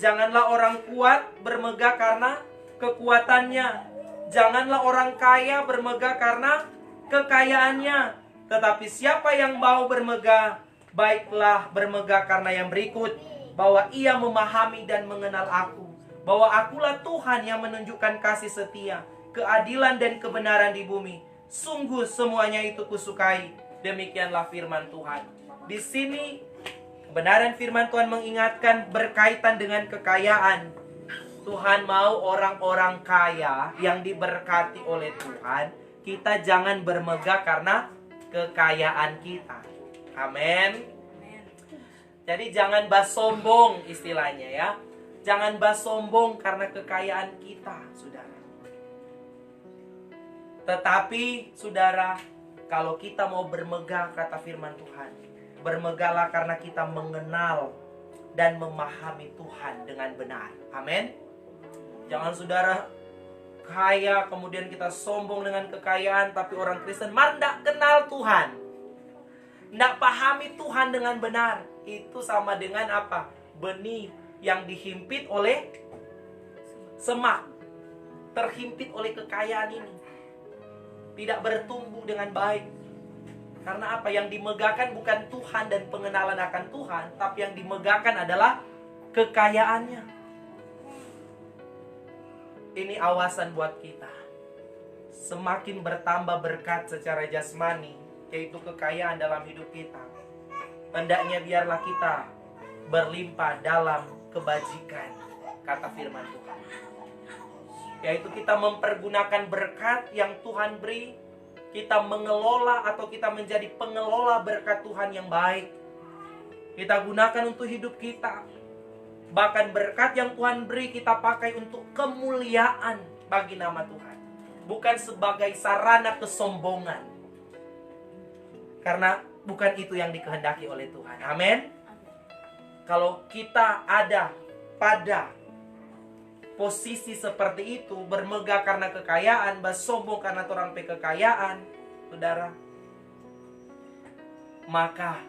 Janganlah orang kuat bermegah karena kekuatannya. Janganlah orang kaya bermegah karena kekayaannya. Tetapi siapa yang mau bermegah, baiklah bermegah karena yang berikut. Bahwa ia memahami dan mengenal aku. Bahwa akulah Tuhan yang menunjukkan kasih setia, keadilan dan kebenaran di bumi. Sungguh semuanya itu kusukai. Demikianlah firman Tuhan. Di sini kebenaran firman Tuhan mengingatkan berkaitan dengan kekayaan. Tuhan mau orang-orang kaya yang diberkati oleh Tuhan. Kita jangan bermegah karena kekayaan kita. Amin. Jadi jangan sombong istilahnya ya. Jangan sombong karena kekayaan kita, saudara. Tetapi, saudara, kalau kita mau bermegah, kata firman Tuhan, bermegahlah karena kita mengenal dan memahami Tuhan dengan benar. Amin. Jangan saudara kaya kemudian kita sombong dengan kekayaan, tapi orang Kristen tidak kenal Tuhan, tidak pahami Tuhan dengan benar. Itu sama dengan apa? Benih yang dihimpit oleh semak, terhimpit oleh kekayaan ini, tidak bertumbuh dengan baik. Karena apa? Yang dimegahkan bukan Tuhan dan pengenalan akan Tuhan, tapi yang dimegahkan adalah kekayaannya. Ini awasan buat kita. Semakin bertambah berkat secara jasmani, yaitu kekayaan dalam hidup kita, hendaknya biarlah kita berlimpah dalam kebajikan, kata firman Tuhan. Yaitu kita mempergunakan berkat yang Tuhan beri. Kita mengelola atau kita menjadi pengelola berkat Tuhan yang baik. Kita gunakan untuk hidup kita. Bahkan berkat yang Tuhan beri kita pakai untuk kemuliaan bagi nama Tuhan. Bukan sebagai sarana kesombongan. Karena bukan itu yang dikehendaki oleh Tuhan. Amin. Kalau kita ada pada posisi seperti itu, bermegah karena kekayaan, sombong karena orang kekayaan, saudara, maka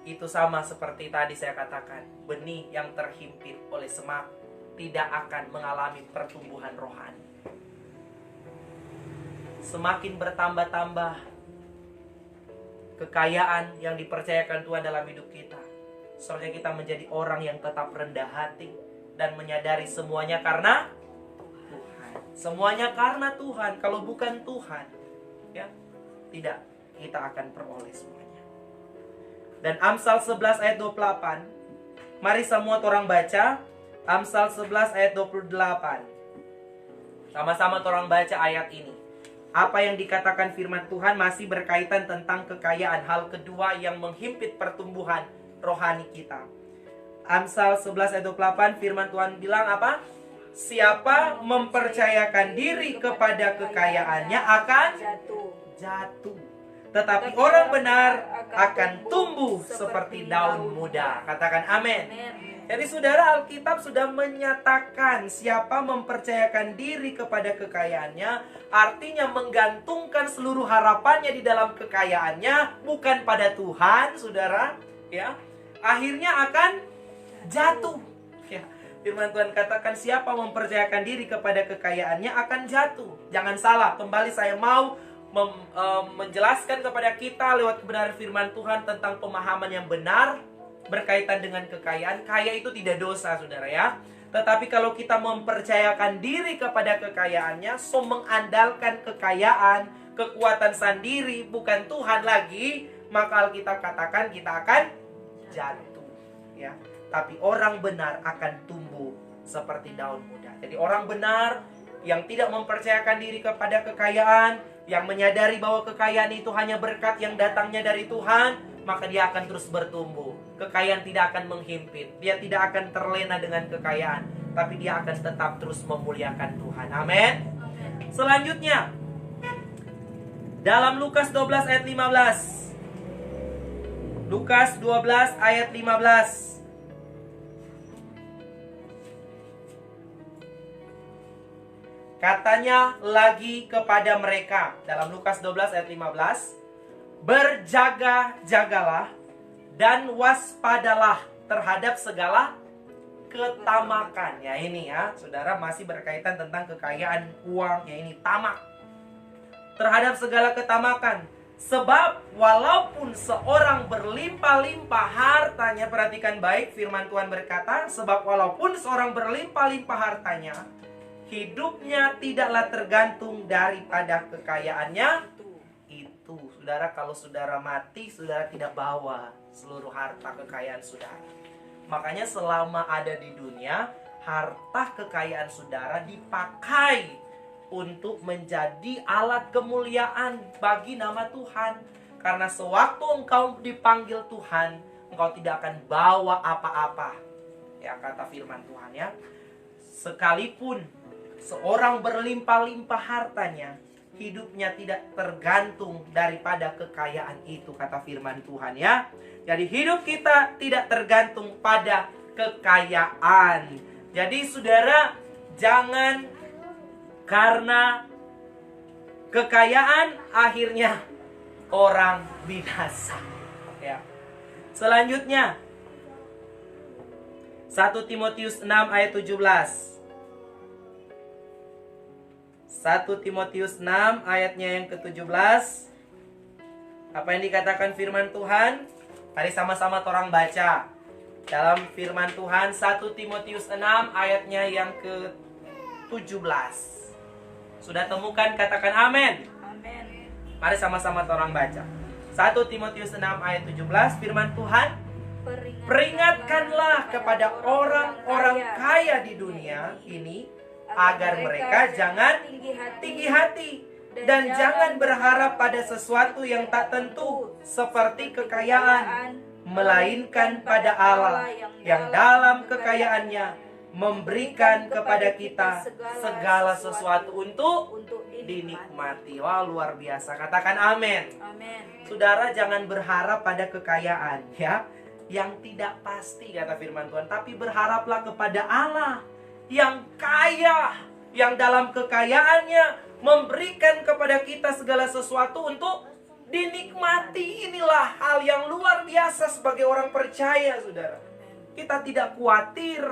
itu sama seperti tadi saya katakan, benih yang terhimpit oleh semak tidak akan mengalami pertumbuhan rohani. Semakin bertambah-tambah kekayaan yang dipercayakan Tuhan dalam hidup kita, soalnya kita menjadi orang yang tetap rendah hati dan menyadari semuanya karena Tuhan. Semuanya karena Tuhan. Kalau bukan Tuhan, ya, tidak kita akan peroleh semuanya. Dan Amsal 11 ayat 28. Mari semua orang baca Amsal 11 ayat 28. Sama-sama orang baca ayat ini. Apa yang dikatakan firman Tuhan masih berkaitan tentang kekayaan. Hal kedua yang menghimpit pertumbuhan rohani kita. Amsal 11 ayat 28 firman Tuhan bilang apa? Siapa mempercayakan diri kepada kekayaannya akan jatuh. tetapi orang benar akan tumbuh seperti daun muda. Katakan amin. Amin. Jadi saudara, Alkitab sudah menyatakan siapa mempercayakan diri kepada kekayaannya, artinya menggantungkan seluruh harapannya di dalam kekayaannya, bukan pada Tuhan, saudara, ya, akhirnya akan jatuh. Ya, firman Tuhan katakan siapa mempercayakan diri kepada kekayaannya akan jatuh. Jangan salah, kembali saya mau menjelaskan kepada kita lewat kebenaran firman Tuhan tentang pemahaman yang benar berkaitan dengan kekayaan. Kaya itu tidak dosa, saudara, ya. Tetapi kalau kita mempercayakan diri kepada kekayaannya, mengandalkan kekayaan, kekuatan sendiri, bukan Tuhan lagi, maka Alkitab katakan kita akan jatuh, ya. Tapi orang benar akan tumbuh seperti daun muda. Jadi orang benar yang tidak mempercayakan diri kepada kekayaan, yang menyadari bahwa kekayaan itu hanya berkat yang datangnya dari Tuhan, maka dia akan terus bertumbuh. Kekayaan tidak akan menghimpit. Dia tidak akan terlena dengan kekayaan, tapi dia akan tetap terus memuliakan Tuhan. Amin. Selanjutnya, dalam Lukas 12 ayat 15. Lukas 12 ayat 15. Katanya lagi kepada mereka dalam Lukas 12 ayat 15, berjaga-jagalah dan waspadalah terhadap segala ketamakan. Ya ini ya, saudara, masih berkaitan tentang kekayaan uang, ya ini tamak. Terhadap segala ketamakan. Sebab walaupun seorang berlimpah-limpah hartanya, perhatikan baik firman Tuhan berkata, sebab walaupun seorang berlimpah-limpah hartanya, hidupnya tidaklah tergantung daripada kekayaannya itu. Saudara, kalau saudara mati, saudara tidak bawa seluruh harta kekayaan saudara. Makanya selama ada di dunia, harta kekayaan saudara dipakai untuk menjadi alat kemuliaan bagi nama Tuhan. Karena sewaktu engkau dipanggil Tuhan, engkau tidak akan bawa apa-apa. Ya, kata firman Tuhan, ya. Sekalipun seorang berlimpah-limpah hartanya, hidupnya tidak tergantung daripada kekayaan itu, kata firman Tuhan, ya. Jadi hidup kita tidak tergantung pada kekayaan. Jadi saudara, jangan karena kekayaan akhirnya orang binasa, ya. Selanjutnya 1 Timotius 6 ayat 17. 1 Timotius 6 ayatnya yang ke-17. Apa yang dikatakan firman Tuhan? Mari sama-sama orang baca. Dalam firman Tuhan 1 Timotius 6 ayatnya yang ke-17. Sudah temukan? Katakan amin. Amin. Mari sama-sama orang baca. 1 Timotius 6 ayat 17, firman Tuhan, peringatkanlah kepada orang-orang kaya di dunia ini agar mereka jangan tinggi hati dan jangan berharap pada sesuatu yang tak tentu seperti kekayaan, melainkan pada Allah yang dalam kekayaannya memberikan kepada kita segala sesuatu untuk dinikmati. Wah, luar biasa. Katakan amin. Amin. Saudara, jangan berharap pada kekayaan, ya, yang tidak pasti, kata firman Tuhan, tapi berharaplah kepada Allah yang kaya, yang dalam kekayaannya memberikan kepada kita segala sesuatu untuk dinikmati. Inilah hal yang luar biasa sebagai orang percaya, saudara. Kita tidak khawatir,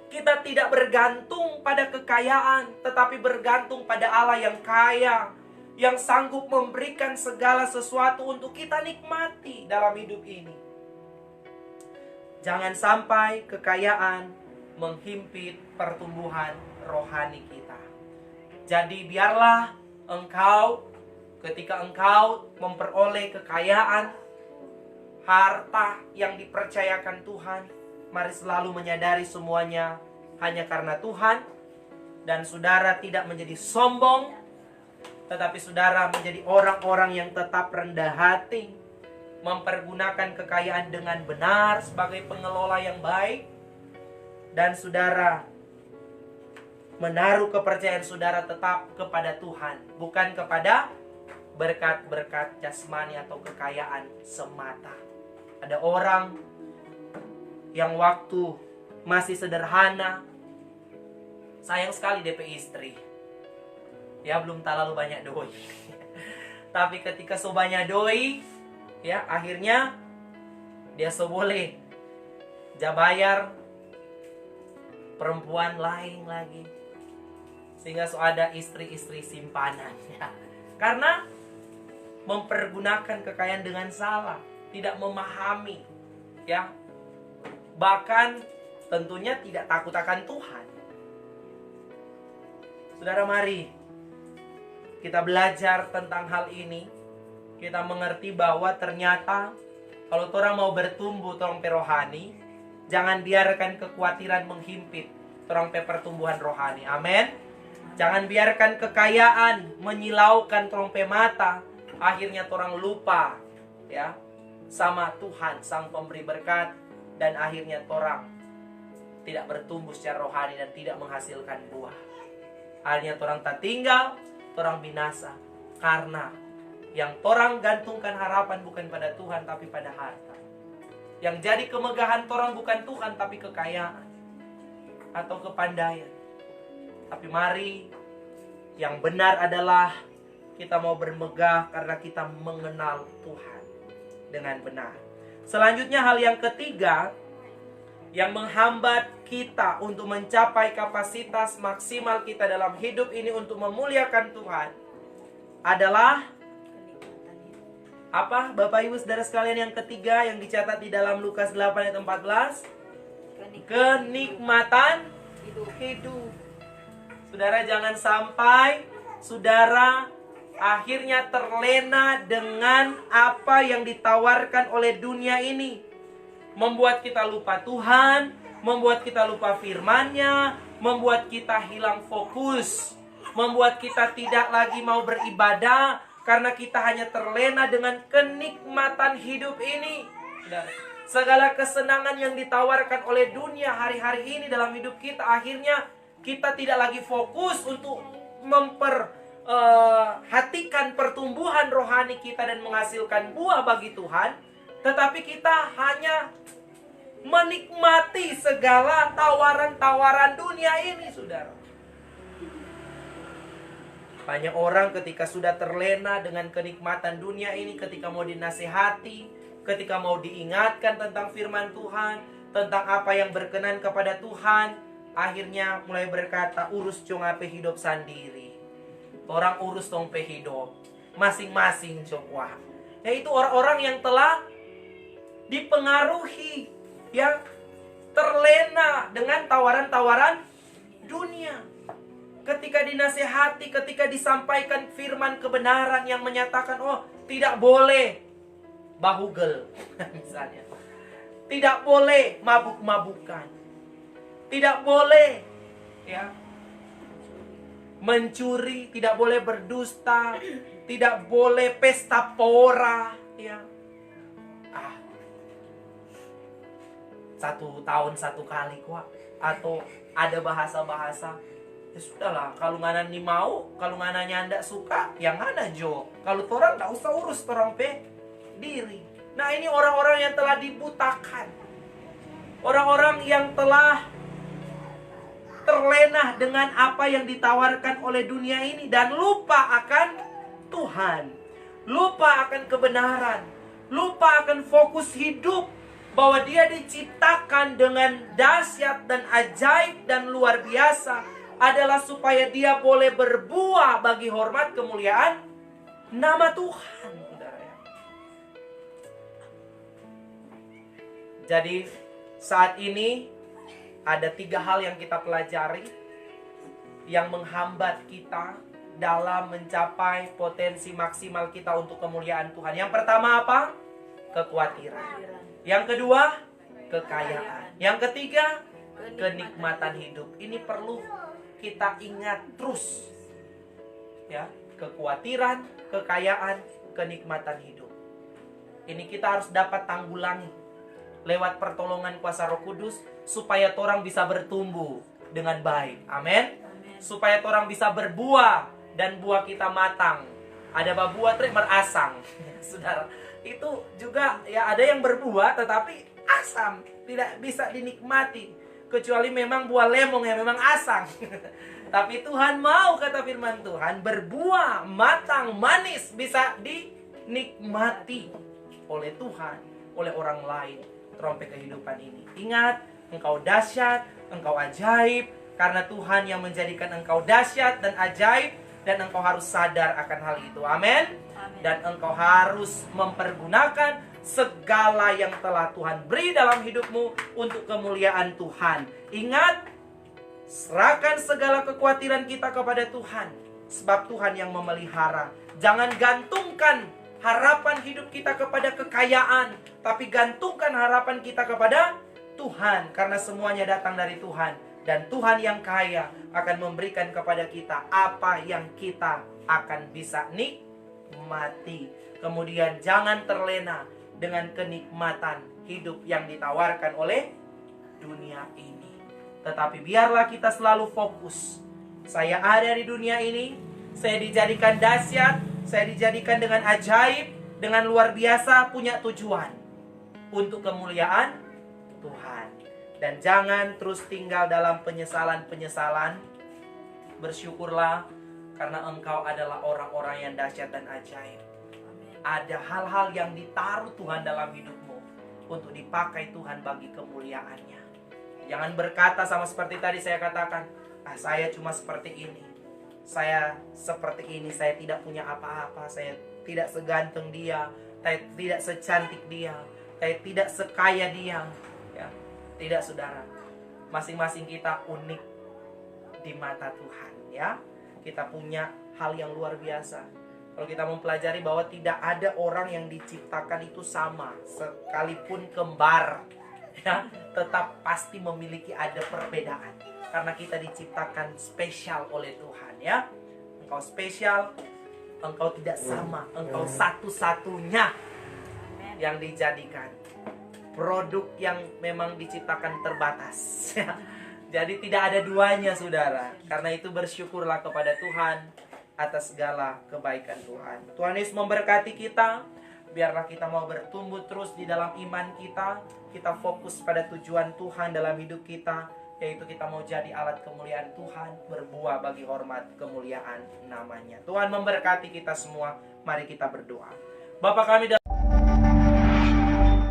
kita tidak bergantung pada kekayaan, tetapi bergantung pada Allah yang kaya, yang sanggup memberikan segala sesuatu untuk kita nikmati dalam hidup ini. Jangan sampai kekayaan menghimpit pertumbuhan rohani kita. Jadi biarlah engkau, ketika engkau memperoleh kekayaan, harta yang dipercayakan Tuhan, mari selalu menyadari semuanya hanya karena Tuhan. Dan saudara tidak menjadi sombong, tetapi saudara menjadi orang-orang yang tetap rendah hati, mempergunakan kekayaan dengan benar sebagai pengelola yang baik. Dan saudara menaruh kepercayaan saudara tetap kepada Tuhan, bukan kepada berkat-berkat jasmani atau kekayaan semata. Ada orang yang waktu masih sederhana, sayang sekali DP istri, ya belum terlalu banyak doi. Tapi ketika so banyak doi, ya akhirnya dia so boleh jabayar perempuan lain lagi, sehingga so ada istri-istri simpanan, ya. Karena mempergunakan kekayaan dengan salah, tidak memahami, ya, bahkan tentunya tidak takut akan Tuhan. Saudara, mari kita belajar tentang hal ini. Kita mengerti bahwa ternyata kalau orang mau bertumbuh orang rohani, jangan biarkan kekhawatiran menghimpit orang pertumbuhan rohani. Amin. Jangan biarkan kekayaan menyilaukan orang mata. Akhirnya orang lupa, ya, sama Tuhan sang pemberi berkat, dan akhirnya orang tidak bertumbuh secara rohani dan tidak menghasilkan buah. Akhirnya orang tak tinggal, orang binasa, karena yang orang gantungkan harapan bukan pada Tuhan tapi pada harta. Yang jadi kemegahan orang bukan Tuhan tapi kekayaan atau kepandaian. Tapi mari yang benar adalah kita mau bermegah karena kita mengenal Tuhan dengan benar. Selanjutnya, hal yang ketiga yang menghambat kita untuk mencapai kapasitas maksimal kita dalam hidup ini untuk memuliakan Tuhan adalah apa, Bapak Ibu Saudara sekalian? Yang ketiga yang dicatat di dalam Lukas 8 ayat 14, kenikmatan hidup. Saudara, jangan sampai saudara akhirnya terlena dengan apa yang ditawarkan oleh dunia ini, membuat kita lupa Tuhan, membuat kita lupa firman-Nya, membuat kita hilang fokus, membuat kita tidak lagi mau beribadah karena kita hanya terlena dengan kenikmatan hidup ini. Segala kesenangan yang ditawarkan oleh dunia hari-hari ini dalam hidup kita, akhirnya kita tidak lagi fokus untuk memperhatikan pertumbuhan rohani kita dan menghasilkan buah bagi Tuhan, tetapi kita hanya menikmati segala tawaran-tawaran dunia ini, saudara. Banyak orang ketika sudah terlena dengan kenikmatan dunia ini, ketika mau dinasihati, ketika mau diingatkan tentang firman Tuhan, tentang apa yang berkenan kepada Tuhan, akhirnya mulai berkata, urus cong ape hidup sendiri. Orang urus tong pe hidup masing-masing cong. Wah, yaitu orang-orang yang telah dipengaruhi, yang terlena dengan tawaran-tawaran dunia. Ketika dinasihati, ketika disampaikan firman kebenaran yang menyatakan, oh tidak boleh bahugel misalnya, tidak boleh mabuk-mabukan, tidak boleh, ya, mencuri, tidak boleh berdusta, tidak boleh pesta pora, ya. 1 tahun 1 kali kok, atau ada bahasa-bahasa, ya sudahlah, kalau ngana ni mau, kalau ngana nyanda suka, yang ngana jo. Kalau orang tak usah urus orang pe diri. Nah, ini orang-orang yang telah dibutakan, orang-orang yang telah terlena dengan apa yang ditawarkan oleh dunia ini dan lupa akan Tuhan, lupa akan kebenaran, lupa akan fokus hidup, bahwa dia diciptakan dengan dahsyat dan ajaib dan luar biasa adalah supaya dia boleh berbuah bagi hormat kemuliaan nama Tuhan. Jadi saat ini ada 3 hal yang kita pelajari yang menghambat kita dalam mencapai potensi maksimal kita untuk kemuliaan Tuhan. Yang pertama apa? Kekhawatiran. Yang kedua, kekayaan. Yang ketiga, kenikmatan hidup. Ini perlu kita ingat terus, ya, kekhawatiran, kekayaan, kenikmatan hidup. Ini kita harus dapat tanggulangi lewat pertolongan kuasa Roh Kudus supaya orang bisa bertumbuh dengan baik. Amin. Supaya orang bisa berbuah dan buah kita matang Ada babuat merasang. Saudara, itu juga ya ada yang berbuah tetapi asam, tidak bisa dinikmati. Kecuali memang buah lemong yang memang asam. Tapi Tuhan mau, kata firman Tuhan, berbuah, matang, manis, bisa dinikmati oleh Tuhan, oleh orang lain. Trompet kehidupan ini. Ingat, engkau dahsyat, engkau ajaib, karena Tuhan yang menjadikan engkau dahsyat dan ajaib, dan engkau harus sadar akan hal itu. Amin. Dan engkau harus mempergunakan segala yang telah Tuhan beri dalam hidupmu untuk kemuliaan Tuhan. Ingat, serahkan segala kekhawatiran kita kepada Tuhan, sebab Tuhan yang memelihara. Jangan gantungkan harapan hidup kita kepada kekayaan, tapi gantungkan harapan kita kepada Tuhan, karena semuanya datang dari Tuhan. Dan Tuhan yang kaya akan memberikan kepada kita apa yang kita akan bisa nikmati. Kemudian jangan terlena dengan kenikmatan hidup yang ditawarkan oleh dunia ini. Tetapi biarlah kita selalu fokus. Saya ada di dunia ini, saya dijadikan dahsyat, saya dijadikan dengan ajaib, dengan luar biasa, punya tujuan untuk kemuliaan Tuhan. Dan jangan terus tinggal dalam penyesalan-penyesalan. Bersyukurlah karena engkau adalah orang-orang yang dahsyat dan ajaib. Ada hal-hal yang ditaruh Tuhan dalam hidupmu untuk dipakai Tuhan bagi kemuliaannya. Jangan berkata sama seperti tadi saya katakan, saya cuma seperti ini, saya seperti ini, saya tidak punya apa-apa, saya tidak seganteng dia, saya tidak secantik dia, saya tidak sekaya dia. Ya, tidak, saudara. Masing-masing kita unik di mata Tuhan, ya. Kita punya hal yang luar biasa. Kalau kita mempelajari bahwa tidak ada orang yang diciptakan itu sama, sekalipun kembar, ya, tetap pasti memiliki ada perbedaan. Karena kita diciptakan spesial oleh Tuhan, ya. Engkau spesial, engkau tidak sama, engkau satu-satunya yang dijadikan. Produk yang memang diciptakan terbatas. Jadi tidak ada duanya, saudara. Karena itu bersyukurlah kepada Tuhan atas segala kebaikan Tuhan. Tuhan Yesus memberkati kita. Biarlah kita mau bertumbuh terus di dalam iman kita. Kita fokus pada tujuan Tuhan dalam hidup kita, yaitu kita mau jadi alat kemuliaan Tuhan, berbuah bagi hormat kemuliaan namanya. Tuhan memberkati kita semua. Mari kita berdoa. Bapa kami